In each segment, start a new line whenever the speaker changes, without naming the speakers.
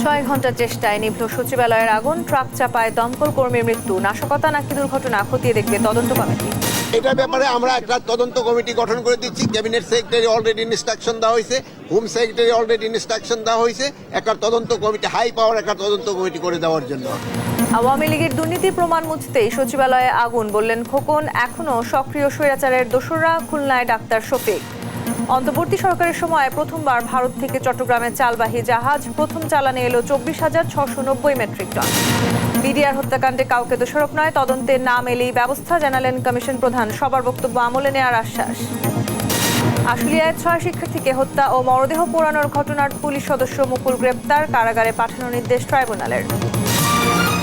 6 ঘন্টা চেষ্টায় নিভল সচিবালয়ের আগুন, ট্রাক চাপায় দমকল কর্মীর মৃত্যু। নাশকতা নাকি দুর্ঘটনা খতিয়ে দেখবে তদন্ত কমিটি।
এটার ব্যাপারে আমরা একটা তদন্ত কমিটি গঠন করে দিচ্ছি। ক্যাবিনেট সেক্রেটারি অলরেডি ইনস্ট্রাকশন দেওয়া হয়েছে, হোম সেক্রেটারি অলরেডি ইনস্ট্রাকশন দেওয়া হয়েছে একটা তদন্ত কমিটি, হাই পাওয়ার একটা তদন্ত কমিটি করে দেওয়ার জন্য।
আওয়ামী লীগের দুর্নীতি প্রমাণ মুছতেই সচিবালয়ে আগুন, বললেন খোকন। এখনো সক্রিয় স্বৈরাচারের দোসররা, খুলনায় ডাক্তার শফিক। অন্তর্বর্তী সরকারের সময় প্রথমবার ভারত থেকে চট্টগ্রামে চালবাহী জাহাজ, প্রথম চালানে এলো 24,690 মেট্রিক টন। বিডিআর হত্যাকাণ্ডে কাউকে দোষারোপ নয়, তদন্তের নাম এলেই ব্যবস্থা, জানালেন কমিশন প্রধান। সবার বক্তব্য আমলে নেওয়ার আশ্বাস। আশুলিয়ায় 6 শিক্ষার্থীকে হত্যা ও মরদেহ পোড়ানোর ঘটনার পুলিশ সদস্য মুকুল গ্রেপ্তার, কারাগারে পাঠানোর নির্দেশ ট্রাইব্যুনালের।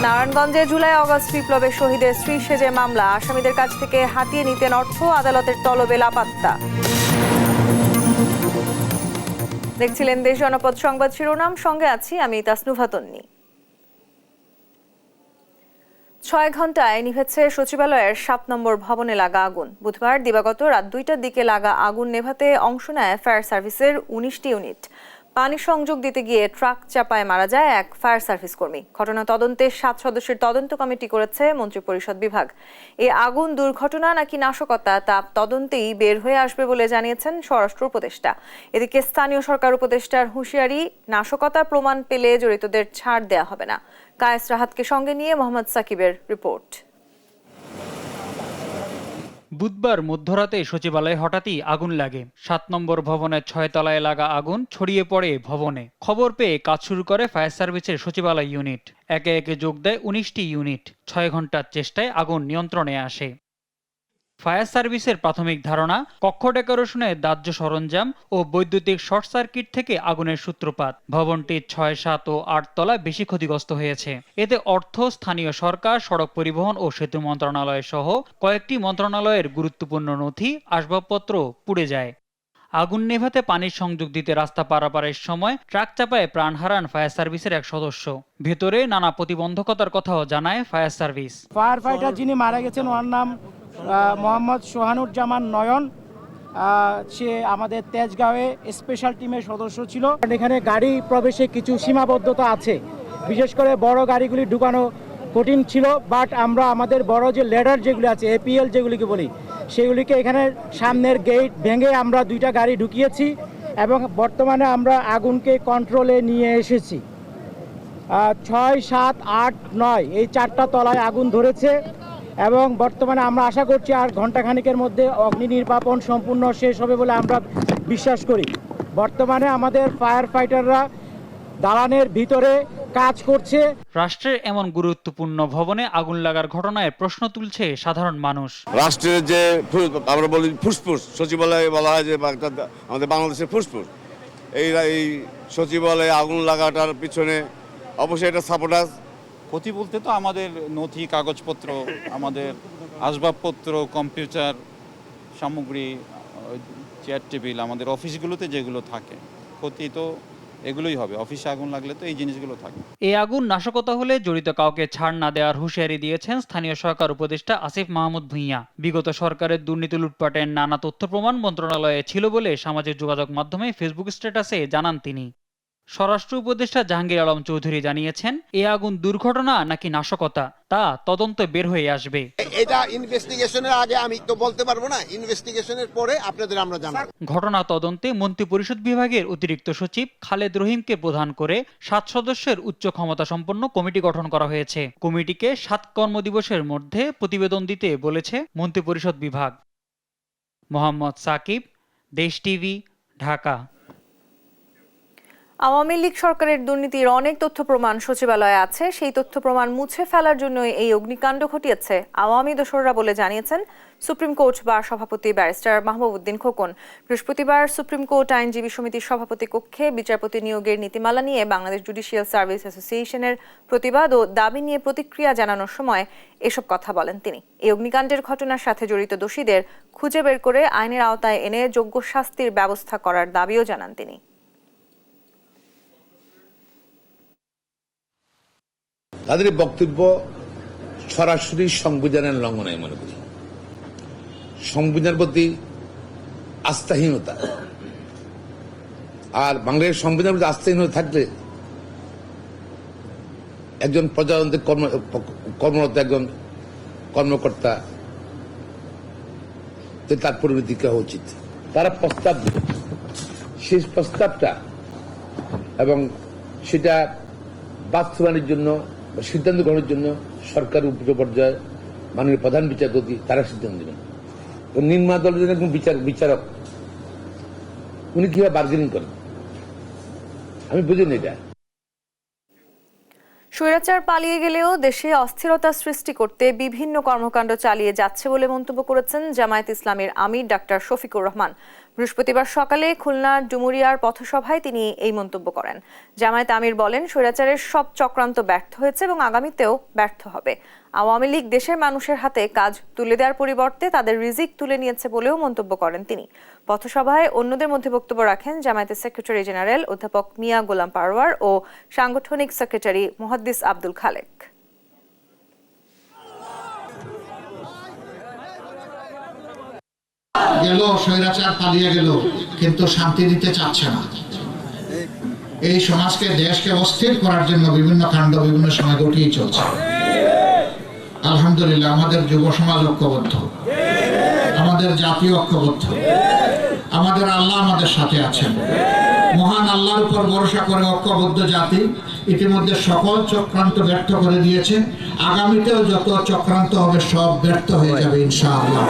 নারায়ণগঞ্জে জুলাই আগস্ট বিপ্লবে শহীদের স্ত্রী সেজে মামলা, আসামিদের কাছ থেকে হাতিয়ে নিতেন অর্থ, আদালতের তলবে লাপাত্তা। দেখছিলেন দেশ জনপদ সংবাদ শিরোনাম, সঙ্গে আছি আমি তাসনুভা তন্নি। 6 ঘন্টায় নিভেছে সচিবালয়ের 7 নম্বর ভবনে লাগা আগুন। বুধবার দিবাগত রাত 2টার দিকে লাগা আগুন নেভাতে অংশ নেয় ফায়ার সার্ভিসের 19টি ইউনিট। পানি সংযোগ দিতে গিয়ে ট্রাক চাপায় মারা যায় এক ফায়ার সার্ভিস কর্মী। ঘটনা তদন্তে 7 সদস্যের তদন্ত কমিটি করেছে মন্ত্রিপরিষদ বিভাগ। এই আগুন দুর্ঘটনা নাকি নাশকতা তা তদন্তেই বের হয়ে আসবে বলে জানিয়েছেন স্বরাষ্ট্র উপদেষ্টা। এদিকে স্থানীয় সরকার উপদেষ্টার হুঁশিয়ারি, নাশকতার প্রমাণ পেলে জড়িতদের ছাড় দেয়া হবে না। কায়েস রাহাতকে সঙ্গে নিয়ে মোহাম্মদ সাকিবের রিপোর্ট।
বুধবার মধ্যরাতে সচিবালয়ে হঠাৎই আগুন লাগে। 7 নম্বর ভবনের 6 তলায় লাগা আগুন ছড়িয়ে পড়ে ভবনে। খবর পেয়ে কাজ শুরু করে ফায়ার সার্ভিসের সচিবালয় ইউনিট। একে একে যোগ দেয় 19টি ইউনিট। 6 ঘন্টার চেষ্টায় আগুন নিয়ন্ত্রণে আসে। ফায়ার সার্ভিসের প্রাথমিক ধারণা, কক্ষ ডেকোরেশনের দাহ্য সরঞ্জাম ও বৈদ্যুতিক শর্ট সার্কিট থেকে আগুনের সূত্রপাত। ভবনটির 6, 7 ও 8 তলা বেশি ক্ষতিগ্রস্ত হয়েছে। এতে অর্থ, স্থানীয় সরকার, সড়ক পরিবহন ও সেতু মন্ত্রণালয় সহ কয়েকটি মন্ত্রণালয়ের গুরুত্বপূর্ণ নথি, আসবাবপত্র পুড়ে যায়। আগুন নেভাতে পানির সংযোগ দিতে রাস্তা পারাপারের সময় ট্রাক চাপায় প্রাণ হারান ফায়ার সার্ভিসের এক সদস্য। ভেতরে নানা প্রতিবন্ধকতার কথাও জানায় ফায়ার সার্ভিস।
ফায়ার ফাইটার যিনি মারা গেছেন ওর নাম মোহাম্মদ সোহানুজ্জামান নয়ন। সে আমাদের তেজগাঁওয়ে স্পেশাল টিমের সদস্য ছিল। এখানে গাড়ি প্রবেশে কিছু সীমাবদ্ধতা আছে, বিশেষ করে বড় গাড়িগুলি ঢুকানো কঠিন ছিল। বাট আমরা আমাদের বড় যে লেডার যেগুলি আছে, এপিএল যেগুলিকে বলি, সেগুলিকে এখানে সামনের গেট ভেঙে আমরা 2টা গাড়ি ঢুকিয়েছি এবং বর্তমানে আমরা আগুনকে কন্ট্রোলে নিয়ে এসেছি। 6, 7, 8, 9 এই 4টা তলায় আগুন ধরেছে এবং বর্তমানে আমরা আশা করছি আর ঘণ্টাখানিকের মধ্যে অগ্নি নির্বাপন সম্পূর্ণ শেষ হবে বলে আমরা বিশ্বাস করি। বর্তমানে আমাদের ফায়ার ফাইটাররা দালানের ভিতরে কাজ করছে।
রাষ্ট্রের এমন গুরুত্বপূর্ণ ভবনে আগুন লাগার ঘটনায় প্রশ্ন তুলছে সাধারণ মানুষ।
রাষ্ট্রের যে আমরা বলি ফুসফুস, সচিবালয়ে বলা হয় যে আমাদের বাংলাদেশের ফুসফুস, এই সচিবালয়ে আগুন লাগাটার পিছনে অবশ্যই এটা সাপোর্টাস।
ক্ষতি বলতে তো আমাদের নথি কাগজপত্র, আমাদের আসবাবপত্র, কম্পিউটার সামগ্রী, চেয়ার টেবিল, আমাদের অফিসগুলোতে যেগুলো থাকে, ক্ষতি তো এগুলোই হবে। অফিসে আগুন লাগলে তো এই জিনিসগুলো থাকে।
এই আগুন নাশকতা হলে জড়িত কাউকে ছাড় না দেওয়ার হুঁশিয়ারি দিয়েছেন স্থানীয় সরকার উপদেষ্টা আসিফ মাহমুদ ভূঁইয়া। বিগত সরকারের দুর্নীতি লুটপাটের নানা তথ্য প্রমাণ মন্ত্রণালয়ে ছিল বলে সামাজিক যোগাযোগ মাধ্যমে ফেসবুক স্ট্যাটাসে জানান তিনি। স্বরাষ্ট্র উপদেষ্টা জাহাঙ্গীর আলম চৌধুরী জানিয়েছেন, এই আগুন দুর্ঘটনা নাকি নাশকতা তা তদন্ত বের হয়ে আসবে।
এটা ইনভেস্টিগেশনের আগে আমি তো বলতে পারবো না, ইনভেস্টিগেশনের পরে আপনাদের আমরা জানাবো।
ঘটনা তদন্তে মন্ত্রিপরিষদ বিভাগের অতিরিক্ত সচিব খালেদ রহিমকে প্রধান করে 7 সদস্যের উচ্চ ক্ষমতা সম্পন্ন কমিটি গঠন করা হয়েছে। কমিটিকে 7 কর্মদিবসের মধ্যে প্রতিবেদন দিতে বলেছে মন্ত্রিপরিষদ বিভাগ। মোহাম্মদ সাকিব, দেশ টিভি, ঢাকা।
আওয়ামী লীগ সরকারের দুর্নীতির অনেক তথ্য প্রমাণ সচিবালয়ে আছে। সেই তথ্য প্রমাণ মুছে ফেলার জন্য এই অগ্নিকাণ্ড ঘটিয়েছে আওয়ামী দোসররা বলে জানিয়েছেন সুপ্রিম কোর্ট বার সভাপতি ব্যারিস্টার মাহবুব উদ্দিন খোকন। বৃহস্পতিবার সুপ্রিম কোর্ট আইনজীবী সমিতির সভাপতি কক্ষে বিচারপতি নিয়োগের নীতিমালা নিয়ে বাংলাদেশ জুডিশিয়াল সার্ভিস অ্যাসোসিয়েশনের প্রতিবাদ ও দাবি নিয়ে প্রতিক্রিয়া জানানোর সময় এসব কথা বলেন তিনি। এই অগ্নিকাণ্ডের ঘটনার সাথে জড়িত দোষীদের খুঁজে বের করে আইনের আওতায় এনে যোগ্য শাস্তির ব্যবস্থা করার দাবিও জানান তিনি।
তাদের বক্তব্য সরাসরি সংবিধানের লঙ্ঘন আমি মনে করি। সংবিধানের প্রতি আস্থাহীনতা, আর বাংলাদেশের সংবিধানের প্রতি আস্থাহীনতা থাকলে একজন প্রজাতন্ত্রের কর্মরত একজন কর্মকর্তা তার পরিণতি হওয়া উচিত। তারা প্রস্তাব দেবে, সেই প্রস্তাবটা এবং সেটা বাস্তবায়নের জন্য বা সিদ্ধান্ত গ্রহণের জন্য সরকার উচ্চ পর্যায়ে মাননীয় প্রধান বিচারপতি তারা সিদ্ধান্ত দেবেন। নির্মাণ দলের একজন বিচারক উনি কিভাবে বার্গেনিং করেন আমি বুঝিনি এটা।
স্বৈরাচার পালিয়ে গেলেও দেশে অস্থিরতা সৃষ্টি করতে বিভিন্ন কর্মকাণ্ড চালিয়ে যাচ্ছে বলে মন্তব্য করেছেন জামায়াত ইসলামীর আমির ডাক্তার শফিকুর রহমান। বৃহস্পতিবার সকালে খুলনার ডুমুরিয়ার পথসভায় তিনি এই মন্তব্য করেন। জামায়াত আমির বলেন, স্বৈরাচারের সব চক্রান্ত ব্যর্থ হয়েছে এবং আগামীতেও ব্যর্থ হবে। আওয়ামী লীগ দেশের মানুষের হাতে কাজ তুলে দেওয়ার পরিবর্তে তাদের রিজিক তুলে নিয়েছে বলেও মন্তব্য করেন তিনি। পথসভায় অন্যদের মধ্যে বক্তব্য রাখেন জামায়াতের সেক্রেটারি জেনারেল অধ্যাপক মিয়া গোলাম পারওয়ার ও সাংগঠনিক সেক্রেটারি মুহাদ্দিস আব্দুল খালেক।
গেল, স্বৈরাচার পালিয়ে গেল, কিন্তু শান্তি দিতে চাচ্ছে না। এই সমাজকে, দেশকে অস্থির করার জন্য বিভিন্ন কাণ্ড বিভিন্ন সময় ঘটিয়ে চলছে। আলহামদুলিল্লাহ আমাদের যুব সমাজ ঐক্যবদ্ধ, আমাদের জাতীয় ঐক্যবদ্ধ, আমাদের আল্লাহ আমাদের সাথে আছেন। মহান আল্লাহর উপর ভরসা করে ঐক্যবদ্ধ জাতি ইতিমধ্যে সকল চক্রান্ত ব্যর্থ করে দিয়েছে। আগামীতেও যত চক্রান্ত হবে সব ব্যর্থ হয়ে যাবে ইনশাআল্লাহ।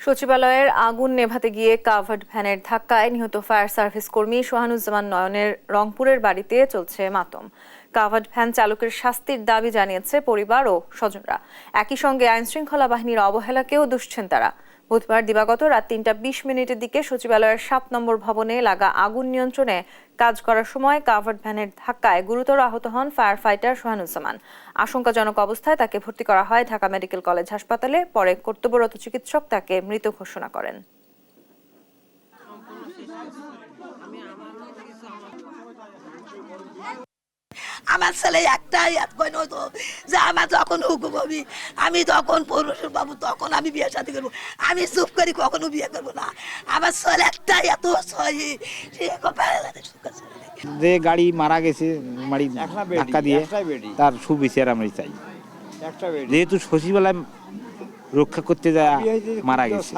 সচিবালয়ের আগুন নেভাতে গিয়ে কাভার্ড ভ্যানের ধাক্কায় নিহত ফায়ার সার্ভিস কর্মী সোহানুজ্জামান নয়নের রংপুরের বাড়িতে চলছে মাতম। কাভার্ড ভ্যান চালকের শাস্তির দাবি জানিয়েছে পরিবার ও স্বজনরা। একই সঙ্গে আইনশৃঙ্খলা বাহিনীর অবহেলাকেও দুষছেন তারা। বুধবার দিবাগত রাত 3:20 দিকে সচিবালয়ের 7 নম্বর ভবনে লাগা আগুন নিয়ন্ত্রণে কাজ করার সময় কাভার্ড ভ্যানের ধাক্কায় গুরুতর আহত হন ফায়ার ফাইটার সোহানুজ্জামান। আশঙ্কাজনক অবস্থায় তাকে ভর্তি করা হয় ঢাকা মেডিকেল কলেজ হাসপাতালে। পরে কর্তব্যরত চিকিৎসক তাকে মৃত ঘোষণা করেন।
আমার ছেলে একটাই হতো যে আমার যখন হুকুম হবি, আমি তখন পৌরসুর বাবু, তখন আমি বিয়ে শাদী করবো। আমি চুপ করি, কখনো বিয়ে করবো না। আমার ছেলে একটাই এত
যে গাড়ি মারা গেছে, ধাক্কা দিয়ে, তার সুবিচার আমরা চাই। যেহেতু সচিবালয় রক্ষা করতে যায় মারা গেছে,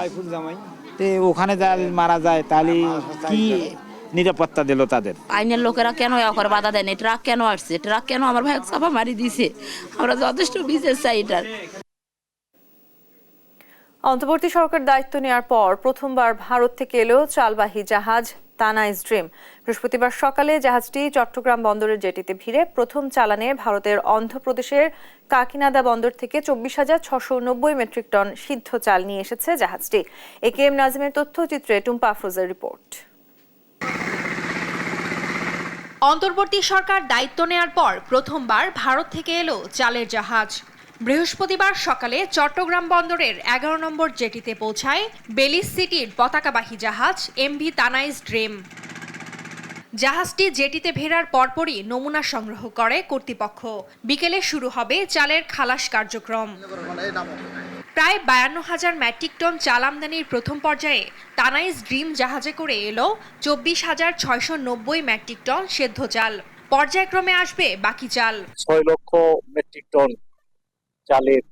ওখানে যা মারা যায় তাহলে কি নিরাপত্তা দিল তাদের?
আইনের লোকেরা কেন করে বাধা দেয়নি? ট্রাক কেন আসছে? ট্রাক কেন আমার ভাই চাপা মারি দিছে? আমরা যথেষ্ট বিচার চাই এটার।
অন্তর্বর্তী সরকার দায়িত্ব নেওয়ার পর প্রথমবার ভারত থেকে এলো চালবাহী জাহাজ তানাইজ ড্রিম। বৃহস্পতিবার সকালে জাহাজটি চট্টগ্রাম বন্দরের জেটিতে ভিড়ে প্রথম চালানে ভারতের অন্ধ্রপ্রদেশের কাকিনাডা বন্দর থেকে 24,690 মেট্রিক টন সিদ্ধ চাল নিয়ে এসেছে জাহাজটি। একেএম নাজিমের তথ্যচিত্রে টুম্পা আফরোজের রিপোর্ট।
অন্তর্বর্তী সরকার দায়িত্ব নেয়ার পর প্রথমবার ভারত থেকে এলো চালের জাহাজ। বৃহস্পতিবার সকালে চট্টগ্রাম বন্দরের 11 নম্বর জেটিতে পৌঁছায় বেলিজ সিটির পতাকাবাহী জাহাজ এমভি তানাইজ ড্রিম। জাহাজটি জেটিতে ভেড়ার পরপরই নমুনা সংগ্রহ করে কর্তৃপক্ষ। বিকেলে শুরু হবে চালের খালাস কার্যক্রম। প্রায় 52,000 মেট্রিক টন চাল আমদানির প্রথম পর্যায়ে তানাইজ ড্রিম জাহাজে করে এলো 24,690 মেট্রিক টন সেদ্ধ চাল। পর্যায়ক্রমে আসবে বাকি চাল।
6 লক্ষ মেট্রিক টন চালের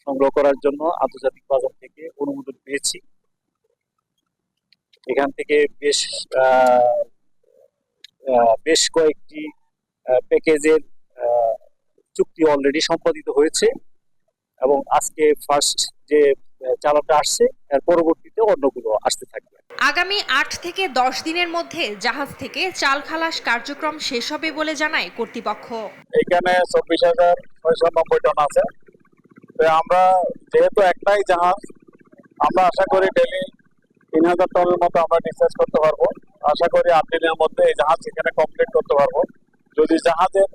সংগ্রহ করার জন্য আন্তর্জাতিক বাজার থেকে অনুমোদন পেয়েছি। এখান থেকে বেশ কয়েকটি প্যাকেজের চুক্তি অলরেডি সম্পাদিত হয়েছে এবং আজকে ফার্স্ট যে চালানটা আসছে এর পরবর্তীতে অন্যগুলো আসতে থাকবে।
আগামী 8 থেকে 10 দিনের মধ্যে জাহাজ থেকে চাল খালাস কার্যক্রম শেষ হবে বলে জানায় কর্তৃপক্ষ।
এখানে 24,690 টন আছে। আমরা যেহেতু একটাই জাহাজ, আমরা আশা করি ডেলি 3,000 টনের মতো আমরা ডিসচার্জ করতে পারবো। আশা করি 8 দিনের মধ্যে এই জাহাজ এখানে কমপ্লিট করতে পারবো। যদি জাহাজের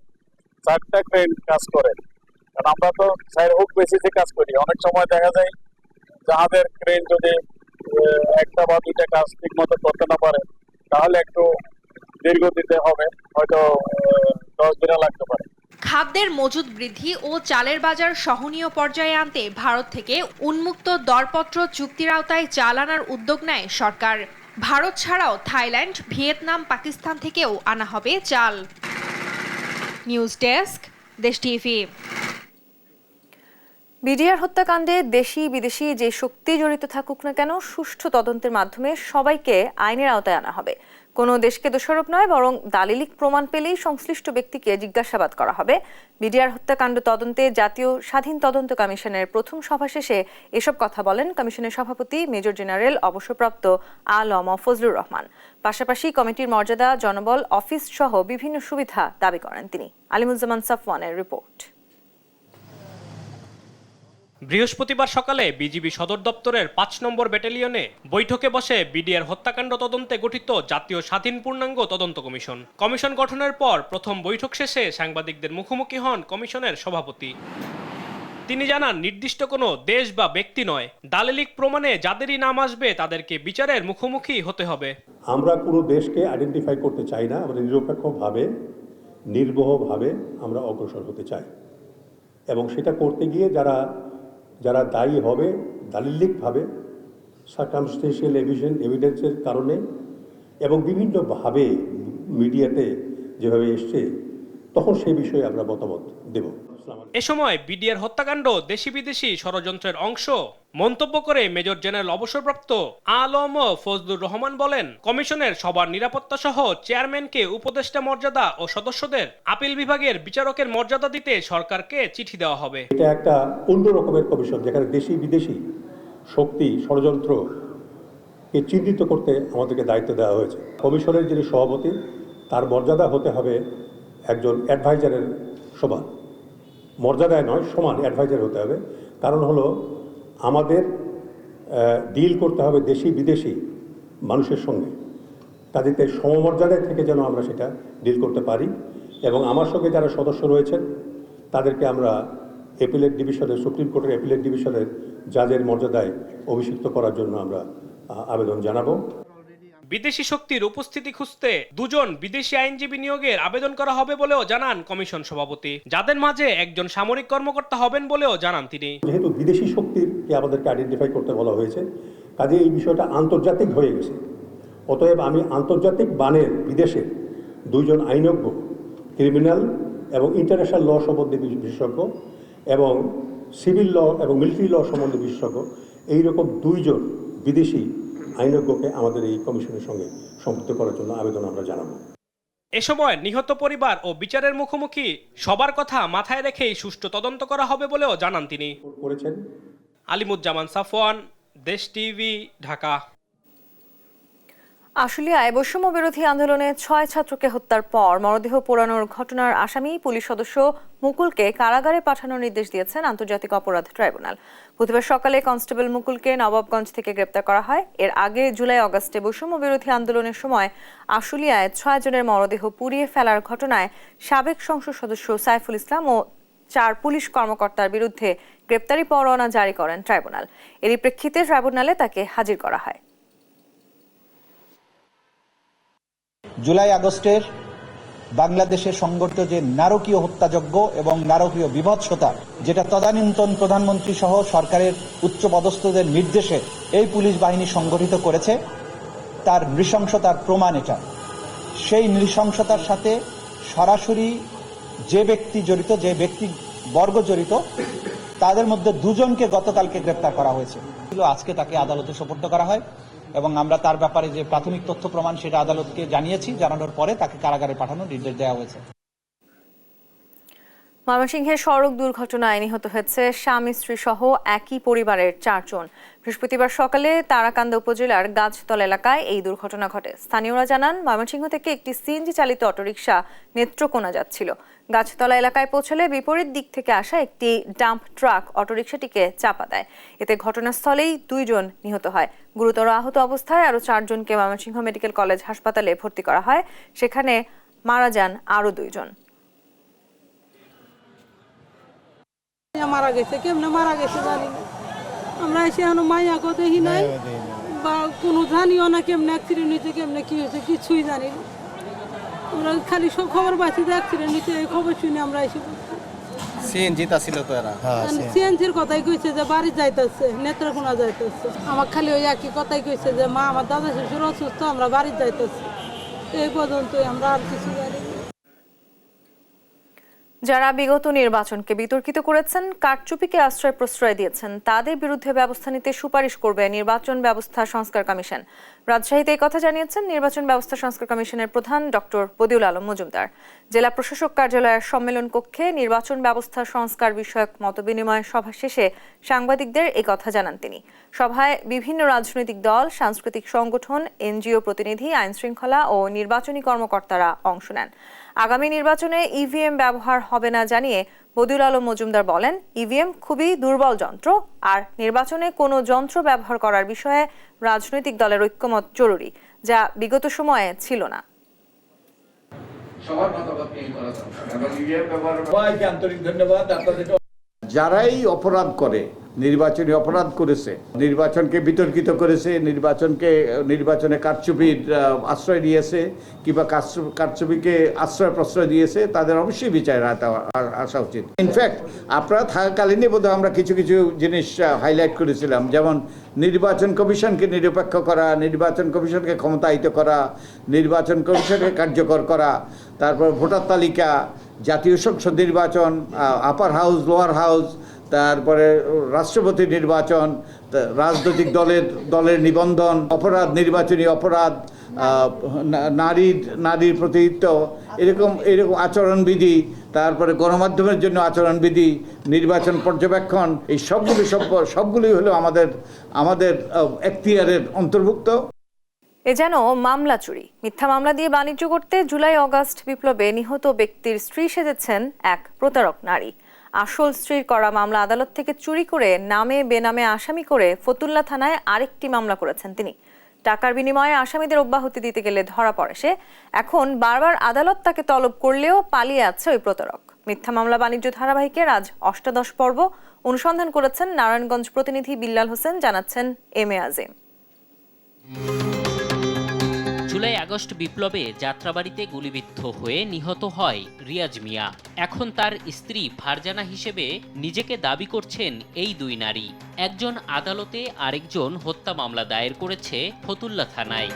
4টা ক্রেন কাজ করে, কারণ আমরা তো সাইড হুক বেসিসে কাজ করি, অনেক সময় দেখা যায় জাহাজের ক্রেন যদি 1টা বা 2টা কাজ ঠিক মতো করতে না পারে তাহলে একটু দীর্ঘ দিতে হবে, হয়তো 10 দিন লাগতে পারে।
খাদ্যের মজুদ বৃদ্ধি ও চালের বাজার সহনীয় পর্যায়ে আনতে ভারত থেকে উন্মুক্ত দরপত্র চুক্তির আওতায় চাল আনার উদ্যোগ নেয় সরকার। ভারত ছাড়াও থাইল্যান্ড, ভিয়েতনাম, পাকিস্তান থেকেও আনা হবে চাল। নিউজ ডেস্ক, দেশ টিভি।
বিডিআর হত্যাকাণ্ডে দেশি বিদেশি যে শক্তি জড়িত থাকুক না কেন, সুষ্ঠু তদন্তের মাধ্যমে সবাইকে আইনের আওতায় আনা হবে। কোনো দেশকে দোষারোপ নয়, বরং দালিলিক প্রমাণ পেলেই সংশ্লিষ্ট ব্যক্তিকে জিজ্ঞাসাবাদ করা হবে। বিডিআর হত্যাকাণ্ড তদন্তে জাতীয় স্বাধীন তদন্ত কমিশনের প্রথম সভা শেষে এসব কথা বলেন কমিশনের সভাপতি মেজর জেনারেল অবসরপ্রাপ্ত আলম ফজলুর রহমান। পাশাপাশি কমিটির মর্যাদা, জনবল, অফিস সহ বিভিন্ন সুবিধা দাবি করেন তিনি। আলিমুজ্জামান সাফওয়ানের রিপোর্ট।
বৃহস্পতিবার সকালে বিজিবি সদর দপ্তরের ৫ নম্বর ব্যাটালিয়নে বৈঠকে বসে বিডিআর হত্যাকাণ্ড তদন্তে গঠিত জাতীয় স্বাধীন পূর্ণাঙ্গ তদন্ত কমিশন। কমিশন গঠনের পর প্রথম বৈঠক শেষে সাংবাদিকদের মুখোমুখি হন কমিশনের সভাপতি। তিনি জানান, নির্দিষ্ট কোনো দেশ বা ব্যক্তি নয়, দালিলিক প্রমাণে যাদেরই নাম আসবে তাদেরকে বিচারের মুখোমুখি হতে হবে।
আমরা কোনো দেশকে আইডেন্টিফাই করতে চাই না, আমরা নিরপেক্ষভাবে নির্ভয়ভাবে আমরা অগ্রসর হতে চাই, এবং সেটা করতে গিয়ে যারা দায়ী হবে দালিলিকভাবে সার্কামস্টেন্সিয়াল এভিডেন্সের কারণে এবং বিভিন্নভাবে মিডিয়াতে যেভাবে এসছে, তখন সেই বিষয়ে আমরা মতামত দেব।
এ সময় বিডিআর হত্যাকাণ্ড দেশি বিদেশি ষড়যন্ত্রের অংশ মন্তব্য করে মেজর জেনারেল অবসরপ্রাপ্ত আলম ফজলুর রহমান বলেন, কমিশনের সবার নিরাপত্তা সহ চেয়ারম্যানকে উপদেষ্টা মর্যাদা ও সদস্যদের আপিল বিভাগের বিচারকের মর্যাদা দিতে সরকারকে চিঠি দেওয়া হবে।
এটা একটা অন্য রকমের কমিশন, যেখানে দেশি বিদেশি শক্তি ষড়যন্ত্রকে চিহ্নিত করতে আমাদেরকে দায়িত্ব দেওয়া হয়েছে। কমিশনের যিনি সভাপতি, তার মর্যাদা হতে হবে একজন অ্যাডভাইজারের সমান, মর্যাদায় নয় সমান অ্যাডভাইজার হতে হবে। কারণ হলো আমাদের ডিল করতে হবে দেশি বিদেশি মানুষের সঙ্গে, তাদেরকে সমমর্যাদায় থেকে যেন আমরা সেটা ডিল করতে পারি। এবং আমার সঙ্গে যারা সদস্য রয়েছেন তাদেরকে আমরা অ্যাপিলেট ডিভিশনের, সুপ্রিম কোর্টের অ্যাপিলেট ডিভিশনের জাজের মর্যাদায় অভিষিক্ত করার জন্য আমরা আবেদন জানাবো।
বিদেশি শক্তির উপস্থিতি খুঁজতে 2 জন বিদেশি আইনজীবী নিয়োগের আবেদন করা হবে বলেও জানান কমিশন সভাপতি, যাদের মাঝে একজন সামরিক কর্মকর্তা হবেন বলেও জানান তিনি।
যেহেতু বিদেশি শক্তিকে আমাদেরকে আইডেন্টিফাই করতে বলা হয়েছে, কাজে এই বিষয়টা আন্তর্জাতিক হয়ে গেছে। অতএব আমি আন্তর্জাতিক বানের বিদেশের 2 জন আইনজ্ঞ, ক্রিমিনাল এবং ইন্টারন্যাশনাল ল সম্বন্ধে বিশেষজ্ঞ এবং সিভিল ল এবং মিলিটারি ল সম্বন্ধে বিশেষজ্ঞ, এইরকম 2 জন বিদেশি আইনজ্ঞকে আমাদের এই কমিশনের সঙ্গে সম্পৃক্ত করার জন্য আবেদন আমরা জানাবো।
এ সময় নিহত পরিবার ও বিচারের মুখোমুখি সবার কথা মাথায় রেখেই সুষ্ঠু তদন্ত করা হবে বলেও জানান তিনি। আলিমুজ্জামান সাফওয়ান, দেশ টিভি, ঢাকা।
আশুলিয়ায় বৈষম্য বিরোধী আন্দোলনে 6 ছাত্রকে হত্যার পর মরদেহ পোড়ানোর ঘটনার আসামি পুলিশ সদস্য মুকুলকে কারাগারে পাঠানোর নির্দেশ দিয়েছেন আন্তর্জাতিক অপরাধ ট্রাইব্যুনাল। বুধবার সকালে কনস্টেবল মুকুলকে নবাবগঞ্জ থেকে গ্রেপ্তার করা হয়। এর আগে জুলাই-আগস্টে বৈষম্য বিরোধী আন্দোলনের সময় আশুলিয়ায় 6 জনের মরদেহ পুড়িয়ে ফেলার ঘটনায় সাবেক সংসদ সদস্য সাইফুল ইসলাম ও 4 পুলিশ কর্মকর্তার বিরুদ্ধে গ্রেপ্তারি পরোয়ানা জারি করেন ট্রাইব্যুনাল। এরই প্রেক্ষিতে ট্রাইব্যুনালে তাকে হাজির করা হয়।
জুলাই-আগস্টের বাংলাদেশে সংঘটিত যে নারকীয় হত্যাযজ্ঞ এবং নারকীয় বিভৎসতা, যেটা তদানীন্তন প্রধানমন্ত্রী সহ সরকারের উচ্চপদস্থদের নির্দেশে এই পুলিশ বাহিনী সংগঠিত করেছে, তার নৃশংসতার প্রমাণ এটা। সেই নৃশংসতার সাথে সরাসরি যে ব্যক্তি জড়িত, যে ব্যক্তি বর্গ জড়িত, তাদের মধ্যে 2 জনকে গতকালকে গ্রেপ্তার করা হয়েছে। আজকে তাকে আদালতে সোপর্দ করা হয় এবং আমরা তার ব্যাপারে যে প্রাথমিক তথ্য প্রমাণ সেটা আদালতকে জানিয়েছি। জানানোর পরে তাকে কারাগারে পাঠানোর নির্দেশ দেওয়া হয়েছে।
ময়মনসিংহের সড়ক দুর্ঘটনায় নিহত হয়েছে স্বামী স্ত্রী সহ একই পরিবারের 4 জন। বৃহস্পতিবার সকালে তারাকান্দা উপজেলার গাছতলা এলাকায় এই দুর্ঘটনা ঘটে। স্থানীয়রা জানান, ময়মনসিংহ থেকে একটি সিএনজি চালিত অটোরিকশা নেত্রকোনা যাচ্ছিল। গাছতলা এলাকায় পৌঁছলে বিপরীত দিক থেকে আসা একটি ডাম্প ট্রাক অটোরিকশাটিকে চাপা দেয়। এতে ঘটনাস্থলেই 2 জন নিহত হয়। গুরুতর আহত অবস্থায় আরও 4 জনকে ময়মনসিংহ মেডিকেল কলেজ হাসপাতালে ভর্তি করা হয়। সেখানে মারা যান আরও 2 জন।
মারা গেছে, কেমনে মারা গেছে জানি না। আমরা এসে এখনো মাইয়াকে দেখি নাই বা কোনো জানিও না কেমনে অ্যাক্সিডেন্ট হয়েছে, কেমনে কি হয়েছে কিছুই জানি না। আমরা খালি সব খবর পাচ্ছি যে অ্যাক্সিডেন্ট হয়েছে, এই খবর শুনে আমরা এসে
সিএনজি তা ছিল তো এরা
সিএনজির কথাই কইছে যে বাড়ি যাইতেছে, নেত্রকোনা যাইতেছে। আমার খালি ওই একই কথাই কইছে যে মা আমার দাদা শ্বশুর অসুস্থ, আমরা বাড়ি যাইতেছি। এই পর্যন্তই, আমরা আর কিছু জানি না।
যারা বিগত নির্বাচনকে বিতর্কিত করেছেন, কারচুপিকে আশ্রয় প্রশ্রয় দিয়েছেন, তাদের বিরুদ্ধে ব্যবস্থা নিতে সুপারিশ করবে নির্বাচন ব্যবস্থা সংস্কার কমিশন। রাজশাহীতে এই কথা জানিয়েছেন নির্বাচন ব্যবস্থা সংস্কার কমিশনের প্রধান ডক্টর বদিউল আলম মজুমদার। জেলা প্রশাসক কার্যালয়ের সম্মেলন কক্ষে নির্বাচন ব্যবস্থা সংস্কার বিষয়ক মতবিনিময় সভা শেষে সাংবাদিকদের এই কথা জানান তিনি। সভায় বিভিন্ন রাজনৈতিক দল, সাংস্কৃতিক সংগঠন, এনজিও প্রতিনিধি, আইনশৃঙ্খলা ও নির্বাচনী কর্মকর্তারা অংশ নেন। আগামী নির্বাচনে ইভিএম ব্যবহার হবে না জানিয়ে বদিউল আলম মজুমদার বলেন, ইভিএম খুবই দুর্বল যন্ত্র, আর নির্বাচনে কোনো যন্ত্র ব্যবহার করার বিষয়ে রাজনৈতিক দলের ঐক্যমত জরুরি, যা বিগত সময়ে ছিল না।
যারাই অপরাধ করে, নির্বাচনী অপরাধ করেছে, নির্বাচনকে বিতর্কিত করেছে, নির্বাচনে কারচুপির আশ্রয় দিয়েছে কিংবা কারচুপিকে আশ্রয় প্রশ্রয় দিয়েছে, তাদের অবশ্যই বিচার আসা উচিত। ইনফ্যাক্ট আপনারা থাকাকালীনই বোধহয় আমরা কিছু কিছু জিনিস হাইলাইট করেছিলাম, যেমন নির্বাচন কমিশনকে নিরপেক্ষ করা, নির্বাচন কমিশনকে ক্ষমতায়িত করা, নির্বাচন কমিশনকে কার্যকর করা, তারপর ভোটার তালিকা, জাতীয় সংসদ নির্বাচন, আপার হাউস, লোয়ার হাউস, তারপরে রাষ্ট্রপতি নির্বাচন, রাজনৈতিক দলের নিবন্ধন, অপরাধ, নির্বাচনী অপরাধ, নারীর প্রতিনিধিত্ব, এরকম আচরণবিধি, তারপরে গণমাধ্যমের জন্য আচরণবিধি, নির্বাচন পর্যবেক্ষণ, এই সবগুলি হলো আমাদের এখতিয়ারের অন্তর্ভুক্ত।
এ যেন মামলা চুরি। মিথ্যা মামলা দিয়ে বাণিজ্য করতে জুলাই অগাস্ট বিপ্লবে নিহত ব্যক্তির স্ত্রী সেজেছেন এক প্রতারক নারী। আসল স্ত্রীর করা মামলা আদালত থেকে চুরি করে নামে বেনামে আসামি করে ফতুল্লা থানায় আরেকটি মামলা করেছেন তিনি। টাকার বিনিময়ে আসামিদের অব্যাহতি দিতে গেলে ধরা পড়ে সে। এখন বারবার আদালত তাকে তলব করলেও পালিয়ে আছে ওই প্রতারক। মিথ্যা মামলা বাণিজ্য ধারাবাহিকের আজ ৮ পর্ব অনুসন্ধান করেছেন নারায়ণগঞ্জ প্রতিনিধি বিল্লাল হোসেন, জানাচ্ছেন M A Azim.
July August বিপ্লবে যাত্রাবাড়িতে গুলিবিদ্ধ হয়ে নিহত হয় রিয়াজ মিয়া। এখন তার স্ত্রী ফারজানা হিসেবে নিজেকে দাবি করছেন এই দুই নারী। একজন আদালতে, আরেকজন হত্যা মামলা দায়ের করেছে ফতুল্লা থানায়।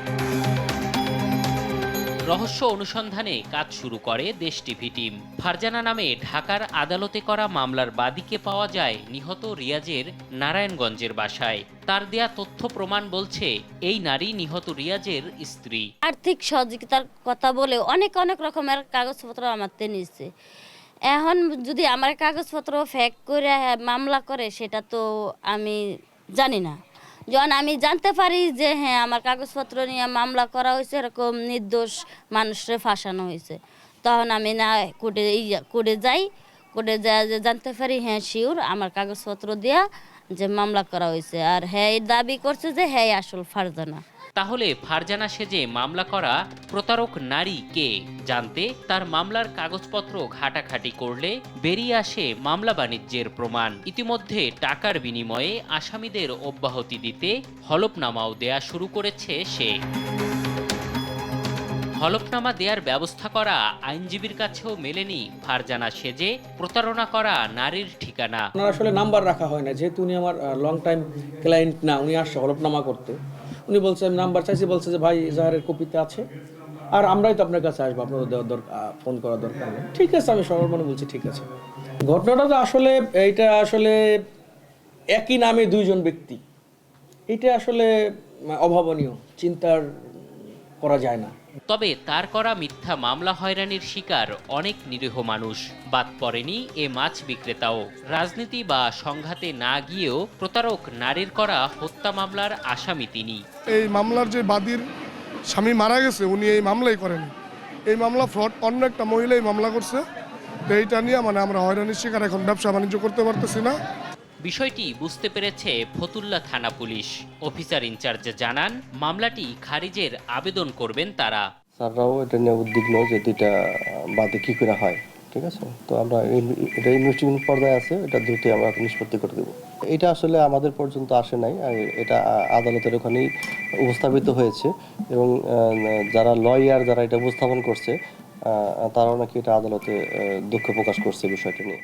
রহস্য অনুসন্ধানে কাজ শুরু করে দেশ টিভি টিম। ফারজানা নামে ঢাকার আদালতে করা মামলার বাদীকে পাওয়া যায় নিহত রিয়াজের নারায়ণগঞ্জের বাসায়। তার দেয়া তথ্য প্রমাণ বলছে এই নারী নিহত রিয়াজের স্ত্রী।
আর্থিক সহযোগিতার কথা বলে অনেক রকমের কাগজপত্র আমারতে নিচ্ছে। এখন যদি আমার কাগজপত্র ফেক করে মামলা করে, সেটা তো আমি জানি না। যখন আমি জানতে পারি যে হ্যাঁ আমার কাগজপত্র নিয়ে মামলা করা হয়েছে, এরকম নির্দোষ মানুষরে ফাঁসানো হয়েছে, তখন আমি না কোর্টে যাই। কোর্টে যা জানতে পারি হ্যাঁ শিওর আমার কাগজপত্র দেয়া যে মামলা করা হয়েছে, আর হ্যাঁ দাবি করছে যে হ্যাঁ আসল ফারজানা।
তাহলে ফারজানা সেজে মামলা করা প্রতারক নারী কে? জানতে তার মামলার কাগজপত্র ঘাটাঘাটি করলে বেরিয়ে আসে মামলা বাণিজ্যের প্রমাণ। ইতিমধ্যে টাকার বিনিময়ে আসামিদের অব্যাহতি দিতে হলফনামাও দেয়া শুরু করেছে সে। হলফনামা দেওয়ার ব্যবস্থা করা আইনজীবীর কাছেও মেলেনি ফারজানা সেজে প্রতারণা করা নারীর ঠিকানা।
ওনার আসলে নাম্বার রাখা হয় না, যেহেতু উনি আমার লং টাইম ক্লায়েন্ট না, উনি আসছে হলফনামা করতে। উনি বলছে আমি নাম্বার চাইছি, বলছে যে ভাই এজাহারের কপিতে আছে, আর আমরাই তো আপনার কাছে আসবো, আপনাদের দেওয়ার দরকার, ফোন করার দরকার নেই। ঠিক আছে, আমি সবার মনে বলছি ঠিক আছে। ঘটনাটা তো আসলে এইটা আসলে একই নামে দুইজন ব্যক্তি, এটা আসলে অভাবনীয়, চিন্তার করা যায় না।
তবে তার করা মিথ্যা মামলা হয়রানির শিকার অনেক নিরীহ মানুষ। বাদ পড়েনি এ মাছ বিক্রেতাও। রাজনীতি বা সংঘাতে না গিয়েও প্রতারক নারীর করা হত্যা মামলার আসামি তিনি।
এই মামলার যে বাদীর স্বামী মারা গেছে, উনি এই মামলাই করেনি, এই মামলা ফ্রড, অন্য একটা মহিলাই মামলা করছে। এইটা নিয়ে আমরা হয়রানির শিকার, এখন ব্যবসা বাণিজ্য করতে পারতেছি না।
বিষয়টি বুঝতে পেরেছে ফতুল্লা থানা পুলিশ। অফিসার ইনচার্জ জানান মামলাটি খারিজের আবেদন করবেন তারা।
স্যাররাও এটা নিয়ে উদ্বিগ্ন যে দুইটা বাদে কি করে হয়, ঠিক আছে। তো আমরা এটা ইনভেস্টিগেশন পর্যায়ে আছে, এটা দ্রুতই আমরা নিষ্পত্তি করে দেবো। এটা আসলে আমাদের পর্যন্ত আসে নাই, এটা আদালতের ওখানেই উপস্থাপিত হয়েছে, এবং যারা লয়ার যারা এটা উপস্থাপন করছে তারাও নাকি এটা আদালতে দুঃখ প্রকাশ করছে বিষয়টি নিয়ে।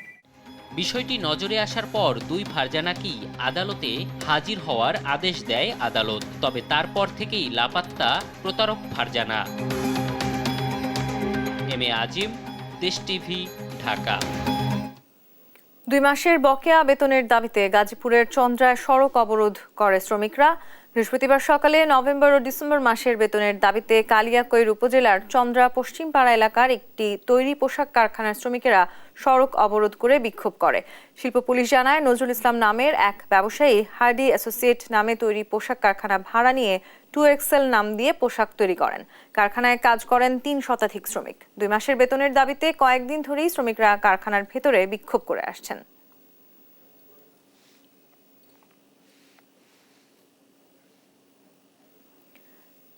বিষয়টি নজরে আসার পর দুই ফারজানাকেই আদালতে হাজির হওয়ার আদেশ দেয় আদালত। তবে তারপর থেকেই লাপাত্তা প্রতারক ফারজানা। এম এ আজিম, দেশ টিভি, ঢাকা।
2 মাসের বকেয়া বেতনের দাবিতে গাজীপুরের চন্দ্রায় সড়ক অবরোধ করে শ্রমিকরা। বৃহস্পতিবার সকালে নভেম্বর ও ডিসেম্বর মাসের বেতনের দাবিতে কালিয়াকৈর উপজেলার চন্দ্রা পশ্চিমপাড়া এলাকার একটি তৈরি পোশাক কারখানার শ্রমিকেরা সড়ক অবরোধ করে বিক্ষোভ করে। শিল্প পুলিশ জানায়, নজরুল ইসলাম নামের এক ব্যবসায়ী হার্ডি অ্যাসোসিয়েট নামে তৈরি পোশাক কারখানা ভাড়া নিয়ে 2XL নাম দিয়ে পোশাক তৈরি করেন। কারখানায় কাজ করেন 3 শতাধিক শ্রমিক। 2 মাসের বেতনের দাবিতে কয়েকদিন ধরেই শ্রমিকরা কারখানার ভেতরে বিক্ষোভ করে আসছেন।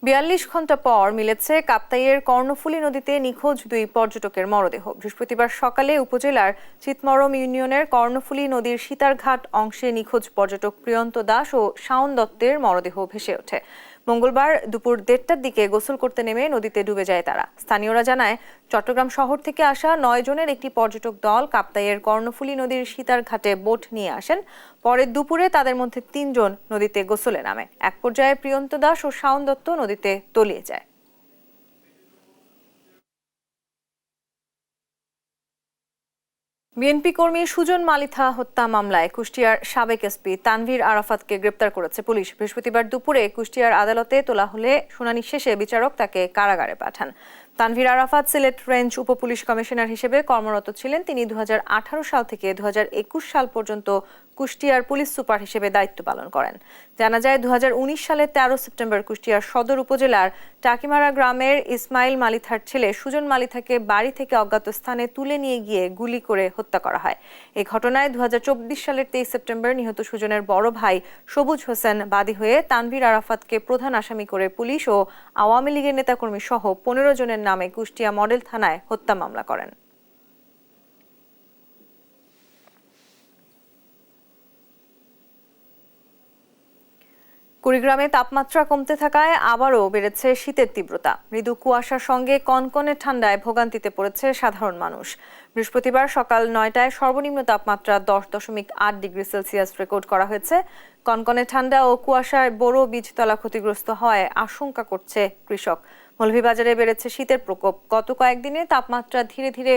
বিয়াল্লিশ ঘন্টা পর মিলেছে কাপ্তাইয়ের কর্ণফুলী নদীতে নিখোঁজ 2 পর্যটকের মরদেহ। বৃহস্পতিবার সকালে উপজেলার চিতমরম ইউনিয়নের কর্ণফুলী নদীর সীতারঘাট অংশে নিখোঁজ পর্যটক প্রিয়ন্ত দাস ও শাওন দত্তের মরদেহ ভেসে ওঠে। মঙ্গলবার দুপুর 1:30টার দিকে গোসল করতে নেমে নদীতে ডুবে যায় তারা। স্থানীয়রা জানায়, চট্টগ্রাম শহর থেকে আসা 9 জনের একটি পর্যটক দল কাপ্তাইয়ের কর্ণফুলী নদীর সীতারঘাটে বোট নিয়ে আসেন। পরে দুপুরে তাদের মধ্যে 3 জন নদীতে গোসলে নামে। এক পর্যায়ে প্রিয়ন্ত দাস ও শাওন দত্ত নদীতে তলিয়ে যায়। বিএনপি কর্মী সুজন মালিথা হত্যা মামলায় কুষ্টিয়ার সাবেক এসপি তানভীর আরাফাতকে গ্রেপ্তার করেছে পুলিশ। বৃহস্পতিবার দুপুরে কুষ্টিয়ার আদালতে তোলা হলে শুনানি শেষে বিচারক তাকে কারাগারে পাঠান। তানভীর আরাফাত সিলেট রেঞ্জ উপপুলিশ কমিশনার হিসেবে কর্মরত ছিলেন। তিনি 2018 সাল থেকে 2021 সাল পর্যন্ত কুষ্টিয়ার পুলিশ সুপার হিসেবে দায়িত্ব পালন করেন। জানা যায়, 2019 সালের 13 সেপ্টেম্বর কুষ্টিয়ার সদর উপজেলার টাকিমারা গ্রামের ইসমাইল মালিথার ছেলে সুজন মালিথাকে বাড়ি থেকে অজ্ঞাত স্থানে তুলে নিয়ে গিয়ে গুলি করে হত্যা করা হয়। এই ঘটনায় 2024 সালের 23 সেপ্টেম্বর নিহত সুজনের বড় ভাই সবুজ হোসেন বাদী হয়ে তানভীর আরাফাতকে প্রধান আসামি করে পুলিশ ও আওয়ামী লীগের নেতাকর্মী সহ 15 জনের নামে কুষ্টিয়া মডেল থানায় হত্যা মামলা করেন। কুড়িগ্রামে তাপমাত্রা কমতে থাকায় আবারও বেড়েছে শীতের তীব্রতা। মৃদু কুয়াশার সঙ্গে কনকনে ঠান্ডায় ভোগান্তিতে পড়েছে সাধারণ মানুষ। বৃহস্পতিবার সকাল 9টায় সর্বনিম্ন তাপমাত্রা 10.8 ডিগ্রি সেলসিয়াস রেকর্ড করা হয়েছে। কনকনে ঠান্ডা ও কুয়াশায় বোরো বীজতলা ক্ষতিগ্রস্ত হওয়ায় আশঙ্কা করছে কৃষক। মৌলভীবাজারে বেড়েছে শীতের প্রকোপ। গত কয়েকদিনে তাপমাত্রা ধীরে ধীরে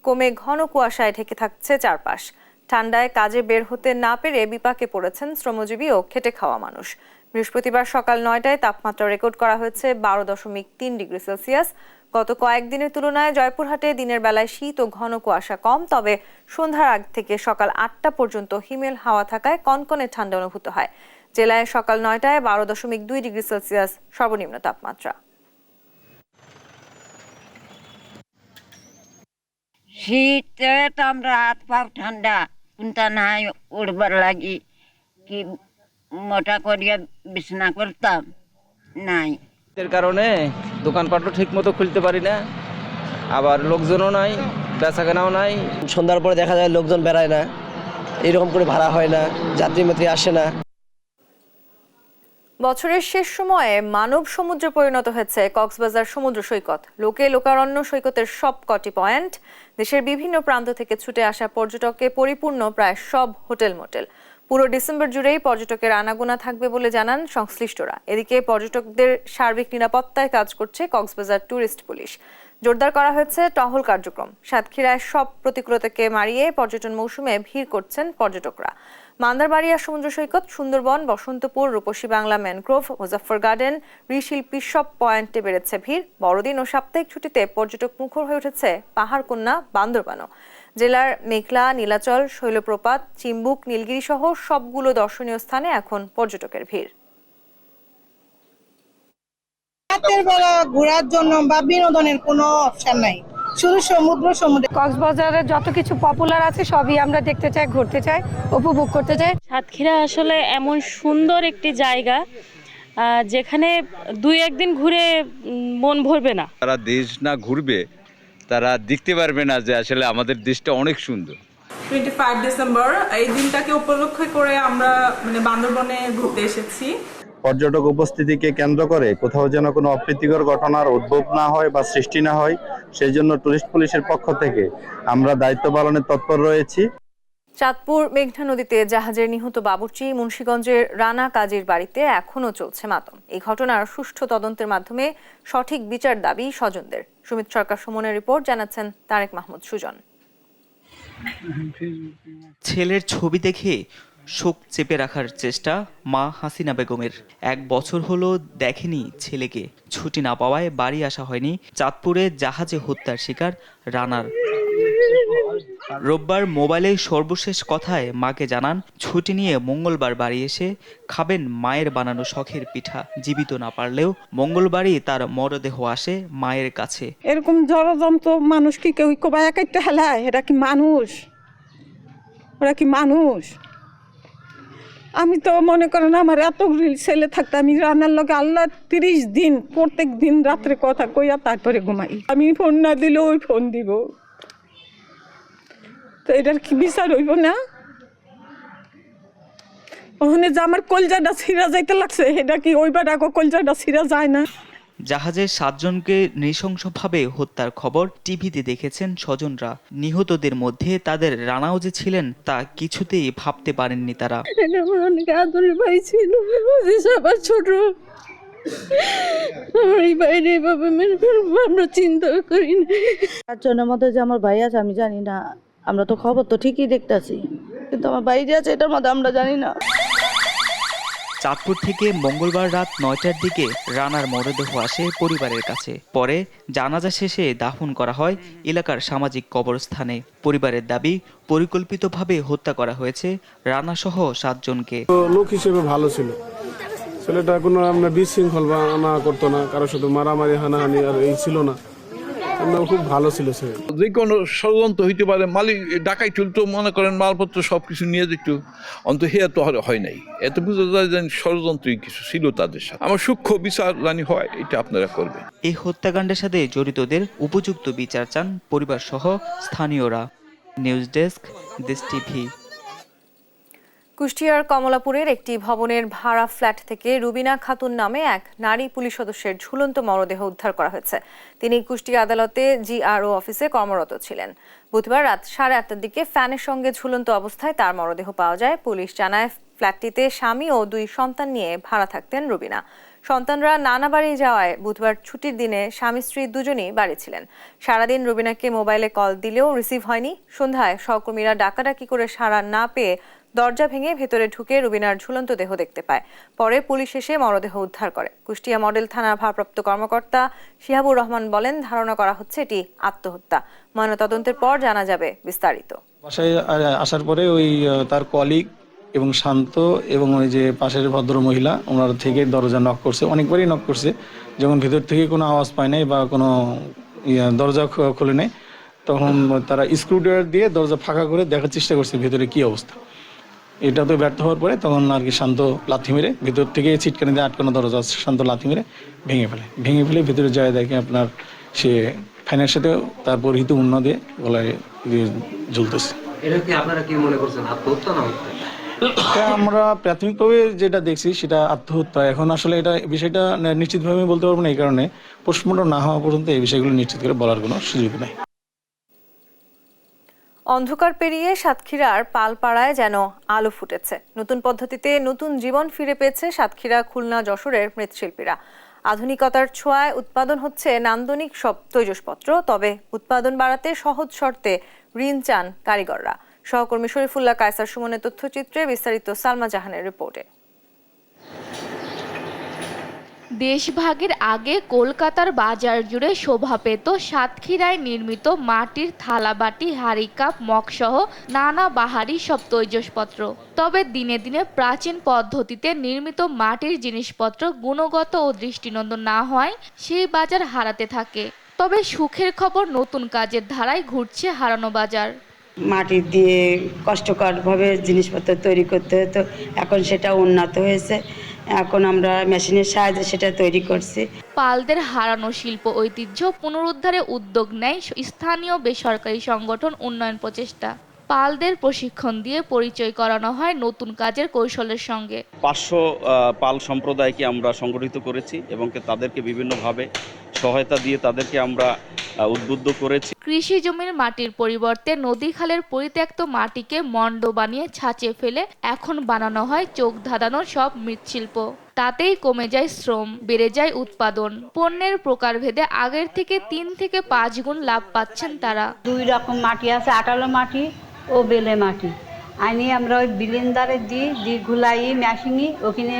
কমে ঘন কুয়াশায় ঢেকে থাকছে চারপাশ। ঠান্ডায় কাজে বের হতে না পেরে বিপাকে পড়েছেন শ্রমজীবী ও খেটে খাওয়া মানুষ। বৃহস্পতিবার সকাল 9টায় তাপমাত্রা রেকর্ড করা হয়েছে 12.3 ডিগ্রি সেলসিয়াস। গত কয়েকদিনের তুলনায় জয়পুরহাটে দিনের বেলায় শীত ও ঘন কুয়াশা কম, তবে সন্ধ্যার আগ থেকে সকাল 8টা পর্যন্ত হিমেল হাওয়া থাকায় কনকনে ঠান্ডা অনুভূত হয়। জেলায় সকাল 9টায় 12.2 ডিগ্রি সেলসিয়াস সর্বনিম্ন তাপমাত্রা।
শীতে তো আমরা হাত পাও ঠান্ডা কোনটা নাই উড়বার লাগি কি মোটা করিয়া বিছনা করতাম নাই।
এর কারণে দোকানপাটও ঠিক মতো খুলতে পারি না, আবার লোকজনও নাই, বেচাকেনাও নাই।
সন্ধ্যার পরে দেখা যায় লোকজন বেড়ায় না, এরকম করে ভাড়া হয় না, যাত্রী মাত্রী আসে না।
বছরের শেষ সময়ে মানব সমুদ্রে পরিণত হয়েছে কক্সবাজার সমুদ্র সৈকত। লোকে লোকারণ্য সৈকতের সব কটি পয়েন্ট। দেশের বিভিন্ন প্রান্ত থেকে ছুটে আসা পর্যটকে পরিপূর্ণ প্রায় সব হোটেল মোটেল। পুরো ডিসেম্বর জুড়েই পর্যটকের আনাগোনা থাকবে বলে জানান সংশ্লিষ্টরা। এদিকে পর্যটকদের সার্বিক নিরাপত্তায় কাজ করছে কক্সবাজার ট্যুরিস্ট পুলিশ। জোরদার করা হয়েছে টহল কার্যক্রম। সাতক্ষীরায় সব প্রতিকূলতাকে মারিয়ে পর্যটন মৌসুমে ভিড় করছেন পর্যটকরা। মান্দারবাড়িয়া সমুদ্র সৈকত, সুন্দরবন, বসন্তপুর, রূপসী বাংলা ম্যানগ্রোভ, মুজাফফর গার্ডেন, ঋষিল্পী সব পয়েন্টে বেড়েছে ভিড়। বড়দিন ও সাপ্তাহিক ছুটিতে পর্যটক মুখর হয়ে উঠেছে পাহাড়কন্যা বান্দরবানও। জেলার মেঘলা, নীলাচল, শৈলপ্রপাত, চিম্বুক, নীলগিরি সহ সবগুলো দর্শনীয় স্থানে এখন পর্যটকের ভিড়।
রাতের বেলা ঘোরার জন্য বা বিনোদনের কোনো অপশন নাই, শুধু সমুদ্রে।
কক্সবাজারে যত কিছু পপুলার আছে সবই আমরা দেখতে চাই, ঘুরতে চাই, উপভোগ করতে চাই।
সাতক্ষীরা আসলে এমন সুন্দর একটি জায়গা যেখানে 2-1 দিন ঘুরে মন ভরবে না।
তারা দেশ না ঘুরবে তারা দেখতে পারবে না যে আসলে আমাদের দেশটা অনেক সুন্দর।
25 ডিসেম্বর এই দিনটাকে উপলক্ষ করে আমরা বান্দরবনে ঘুরতে এসেছি।
পর্যটক উপস্থিতিকে কেন্দ্র করে কোথাও যেন কোনো অপ্রীতিকর ঘটনার উদ্ভব না হয় বা সৃষ্টি না হয়, সেই জন্য টুরিস্ট পুলিশের পক্ষ থেকে আমরা দায়িত্ব পালনে তৎপর রয়েছি।
চাঁদপুর মেঘনা নদীতে জাহাজের নিহত বাবুর্চি মুন্সিগঞ্জের রানা কাজীর বাড়িতে এখনও চলছে মাতম। এই ঘটনার সুষ্ঠু তদন্তের মাধ্যমে সঠিক বিচার দাবি স্বজনদের। সুমিত সরকার সুমনের রিপোর্ট, জানাচ্ছেন তারেক মাহমুদ সুজন।
ছেলের ছবি দেখে শোক চেপে রাখার চেষ্টা মা হাসিনা বেগমের। 1 বছর হলো দেখেনি ছেলেকে। ছুটি না পাওয়ায় বাড়ি আসা হয়নি। চাঁদপুরে জাহাজে হত্যার শিকার রানার। রোববার মোবাইলে সর্বশেষ কথায় মাকে জানান, ছুটি নিয়ে মঙ্গলবার বাড়ি এসে খাবেন মায়ের বানানো শখের পিঠা। জীবিত না পারলেও মঙ্গলবারই তার মরদেহ আসে মায়ের কাছে।
এরকম জড়যন্ত্র মানুষ কি কেউ কোবায় কাটতে হেলায়? এটা কি মানুষ? ওরা কি মানুষ? আমি তো মনে করেন আমার এত ছেলে থাকতে আমি রান্নার লগে আল্লাহ 30 দিন প্রত্যেক দিন রাত্রে কথা কইয়া তারপরে ঘুমাই। আমি ফোন না দিলে ওই ফোন দিব, তো এটার কি বিচার হইব না? ওখানে যে আমার কলজাটা ছিঁড়া যাইতে লাগছে, এটা কি ওইবার আগে কলজাটা ছিঁড়া যায় না?
জাহাজে 7 জনকে নৃশংসভাবে হত্যার খবর টিভিতে দেখেছেন স্বজনরা। নিহতদের মধ্যে তাদের রানাও যে ছিলেন তা কিছুতেই ভাবতে পারেননি তারা।
অনেক আদরের ভাই ছিল, সবার ছোট। এই বাইরে এভাবে আমরা চিন্তা করি না।
4 জনের মধ্যে যে আমার ভাই আছে আমি জানি না। আমরা তো খবর তো ঠিকই দেখতেছি, কিন্তু আমার ভাই যে আছে এটার মধ্যে আমরা জানি না।
চাঁদপুর থেকে মঙ্গলবার রাত 9টার দিকে রানার মরদেহ আসে পরিবারের কাছে। পরে জানাজা শেষে দাফন করা হয় এলাকার সামাজিক কবরস্থানে। পরিবারের দাবি, পরিকল্পিতভাবে হত্যা করা হয়েছে রানা সহ 7 জনকে।
লোক হিসেবে ভালো ছিল ছেলেটা, কোনো আমরা বিশৃঙ্খল বা না করতো না, কারোর সাথে মারামারি হানাহানি আর এই ছিল না। খুব ভালো ছিল ছেলে।
যে কোনো ষড়যন্ত্র হইতে পারে, মালিক ডাকাই চলতো, মনে করেন মালপত্র সবকিছু নিয়ে যেত, অন্তত হে তো হয় নাই। এত বুঝা যায় যে ষড়যন্ত্রই কিছু ছিল তাদের সাথে। আমার সূক্ষ্ম বিচার জানি হয়, এটা আপনারা করবেন।
এই হত্যাকাণ্ডের সাথে জড়িতদের উপযুক্ত বিচার চান পরিবার সহ স্থানীয়রা। নিউজ ডেস্ক, দেশ টিভি।
কুষ্টিয়ার কমলাপুরের একটি ভবনের ভাড়া ফ্ল্যাট থেকে রুবিনা খাতুন নামে এক নারী পুলিশ সদস্যের ঝুলন্ত মরদেহ উদ্ধার করা হয়েছে। তিনি কুষ্টিয়া আদালতে জিআরও অফিসে কর্মরত ছিলেন। বুধবার রাত 8:30টার দিকে ফ্যানের সঙ্গে ঝুলন্ত অবস্থায় তার মরদেহ পাওয়া যায়। পুলিশ জানায়, ফ্ল্যাটটিতে স্বামী ও 2 সন্তান নিয়ে ভাড়া থাকতেন রুবিনা। সন্তানরা নানা বাড়ি যাওয়ায় বুধবার ছুটির দিনে স্বামী স্ত্রী দুজনই বাড়ি ছিলেন। সারাদিন রুবিনাকে মোবাইলে কল দিলেও রিসিভ হয়নি। সন্ধ্যায় সহকর্মীরা ডাকাডাকি করে সাড়া না পেয়ে দরজা ভেঙে ভেতরে ঢুকে রুবিনার ঝুলন্ত দেহ দেখতে পায়। পরে পুলিশ এসে মরদেহ উদ্ধার করে। কুষ্টিয়া মডেল থানার ভারপ্রাপ্ত কর্মকর্তা শিহাবুর রহমান বলেন, ধারণা করা হচ্ছে এটি আত্মহত্যা। ময়নাতদন্তের পর জানা যাবে বিস্তারিত।
বাসায় আসার পরে ওই তার কলিগ এবং শান্ত এবং ওই যে পাশের ভদ্র মহিলা ওনার থেকে দরজা নক করছে, অনেকবারই নক করছে। যখন ভেতর থেকে কোনো আওয়াজ পায় নাই বা কোনো দরজা খুলে নেই, তখন তারা স্ক্রুড্রাইভার দিয়ে দরজা ফাঁকা করে দেখার চেষ্টা করছে ভেতরে কি অবস্থা। এটা তো ব্যর্থ হওয়ার পরে তখন আর কি শান্ত লাথি মেরে, ভিতর থেকে ছিটকানি দিয়ে আটকানো দরজা শান্ত লাথি মেরে ভেঙে ফেলে ভিতরে যায় দেখে আপনার সে ফ্যানের সাথে তার পরিহিত উন্ন দিয়ে গলায় ঝুলতেছে।
এটা কি আপনারা কি মনে করছেন, আত্মহত্যা না?
এটা আমরা প্রাথমিকভাবে যেটা দেখছি সেটা আত্মহত্যা। এখন আসলে এটা বিষয়টা নিশ্চিতভাবে বলতে পারবো না, এই কারণে পোস্টমর্টম না হওয়া পর্যন্ত এই বিষয়গুলো নিশ্চিত করে বলার কোনো সুযোগ নেই।
অন্ধকার পেরিয়ে সাতক্ষীরার পালপাড়ায় যেন আলো ফুটেছে। নতুন পদ্ধতিতে নতুন জীবন ফিরে পেয়েছে সাতক্ষীরা, খুলনা, যশোরের মৃৎশিল্পীরা। আধুনিকতার ছোঁয়ায় উৎপাদন হচ্ছে নান্দনিক সব তৈজসপত্র। তবে উৎপাদন বাড়াতে সহজ শর্তে ঋণ চান কারিগররা। সহকর্মী শরীফুল্লাহ কায়সার সুমনের তথ্যচিত্রে বিস্তারিত সালমা জাহানের রিপোর্টে।
দেশভাগের আগে কলকাতার বাজার জুড়ে শোভা পেত সাতক্ষীরায় নির্মিত মাটির থালাবাটি, হাঁড়ি, কাপ, মগসহ নানা বাহারি সব তৈজসপত্র। তবে দিনে দিনে প্রাচীন পদ্ধতিতে নির্মিত মাটির জিনিসপত্র গুণগত ও দৃষ্টিনন্দন না হয় সেই বাজার হারাতে থাকে। তবে সুখের খবর, নতুন কাজের ধারায় ঘুরছে হারানো বাজার।
মাটি দিয়ে কষ্টকরভাবে জিনিসপত্র তৈরি করতে হতো, এখন সেটা উন্নত হয়েছে। এখন আমরা মেশিনের সাহায্যে সেটা তৈরি করছি।
পালদের হারানো শিল্প ঐতিহ্য পুনরুদ্ধারে উদ্যোগ নেয় স্থানীয় বেসরকারি সংগঠন উন্নয়ন প্রচেষ্টা। পালদের প্রশিক্ষণ দিয়ে পরিচয় করানো হয় নতুন কাজের কৌশলের সঙ্গে।
500 পাল সম্প্রদায়কে আমরা সংগঠিত করেছি এবং তাদেরকে বিভিন্নভাবে সহায়তা দিয়ে তাদেরকে আমরা উদ্বুদ্ধ করেছি।
কৃষি জমির মাটির পরিবর্তে নদী খালের পরিত্যক্ত মাটিকে মণ্ড বানিয়ে ছাঁচে ফেলে এখন বানানো হয় চোখ ধাঁধানো সব মৃৎশিল্প। তাতেই কমে যায় শ্রম, বেড়ে যায় উৎপাদন। পণ্যের প্রকারভেদে আগের থেকে 3 থেকে 5 গুণ লাভ পাচ্ছেন তারা।
2 রকম মাটি আছে, আটালো মাটি ও বেলে মাটি আনি আমরা ওই বিলেন্ডারে দিই ঘুলাই মেশিনে ওখানে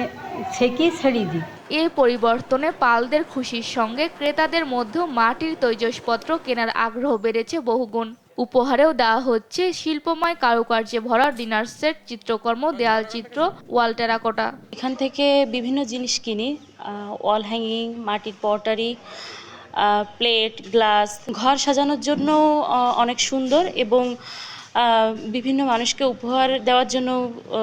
ছেঁকি ছেড়ে দিই।
এই পরিবর্তনে পালদের খুশির সঙ্গে ক্রেতাদের মধ্যেও মাটির তৈজসপত্র কেনার আগ্রহ বেড়েছে বহুগুণ। উপহারেও দেওয়া হচ্ছে শিল্পময় কারুকার্যে ভরা ডিনার সেট, চিত্রকর্ম, দেয়াল চিত্র, ওয়াল টেরাকোটা।
এখান থেকে বিভিন্ন জিনিস কিনি, ওয়াল হ্যাঙ্গিং, মাটির পটারি, প্লেট, গ্লাস। ঘর সাজানোর জন্য অনেক সুন্দর এবং বিভিন্ন মানুষকে উপহার দেওয়ার জন্য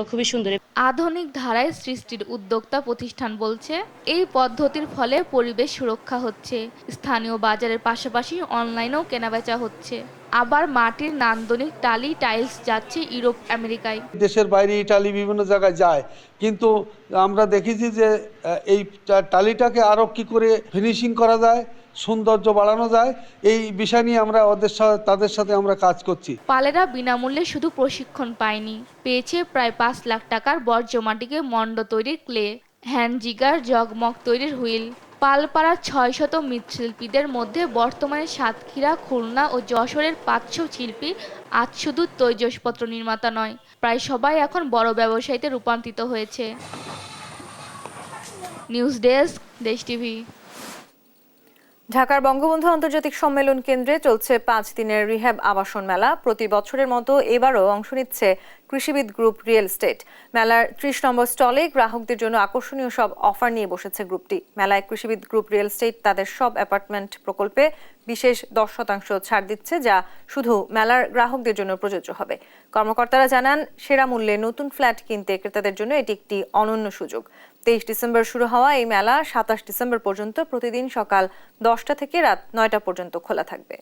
খুবই সুন্দর।
আধুনিক ধারায় সৃষ্টির উদ্যোক্তা প্রতিষ্ঠান বলছে, এই পদ্ধতির ফলে পরিবেশ সুরক্ষা হচ্ছে। স্থানীয় বাজারের পাশাপাশি অনলাইনেও কেনাবেচা হচ্ছে। আবার মাটির নান্দনিক টালি, টাইলস যাচ্ছে ইউরোপ, আমেরিকায়।
দেশের বাইরে ইটালি বিভিন্ন জায়গায় যায়, কিন্তু আমরা দেখেছি যে এই টালিটাকে আরও কি করে ফিনিশিং করা যায়, সৌন্দর্য বাড়ানো যায়, এই বিষয় নিয়ে আমরা তাদের সাথে আমরা কাজ করছি।
পালেরা বিনামূল্যে শুধু প্রশিক্ষণ পায়নি, পেয়েছে প্রায় 5 লাখ টাকার বর্জ্য মাটিকে মণ্ড তৈরির ক্লে, হ্যান্ড জিগার, জগমগ তৈরির হুইল। পালপাড়ার 600 মৃৎশিল্পীদের মধ্যে বর্তমানে সাতক্ষীরা, খুলনা ও যশোরের 500 শিল্পী আজ শুধু তৈজসপত্র নির্মাতা নয়, প্রায় সবাই এখন বড় ব্যবসায়ীতে রূপান্তরিত হয়েছে। নিউজ ডেস্ক, দেশ টিভি।
ঢাকার বঙ্গবন্ধু আন্তর্জাতিক সম্মেলন কেন্দ্রে চলছে 5 দিনের রিহ্যাব আবাসন মেলা। প্রতি বছরের মতো এবারও অংশ নিচ্ছে কৃষিবিদ গ্রুপ রিয়েল এস্টেট। মেলার 30 নম্বর স্টলে গ্রাহকদের জন্য আকর্ষণীয় সব অফার নিয়ে বসেছে গ্রুপটি। মেলায় কৃষিবিদ গ্রুপ রিয়েল এস্টেট তাদের সব অ্যাপার্টমেন্ট প্রকল্পে বিশেষ 10% ছাড় দিচ্ছে, যা শুধু মেলার গ্রাহকদের জন্য প্রযোজ্য হবে। কর্মকর্তারা জানান, সেরা মূল্যে নতুন ফ্ল্যাট কিনতে ক্রেতাদের জন্য এটি একটি অনন্য সুযোগ। 23 ডিসেম্বর শুরু হওয়া এই মেলা 27 ডিসেম্বর পর্যন্ত প্রতিদিন সকাল 10টা থেকে রাত 9টা পর্যন্ত খোলা থাকবে।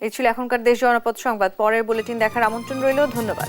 এই ছিল এখনকার দেশ জনপদ সংবাদ। পরের বুলেটিন দেখার আমন্ত্রণ রইল। ধন্যবাদ।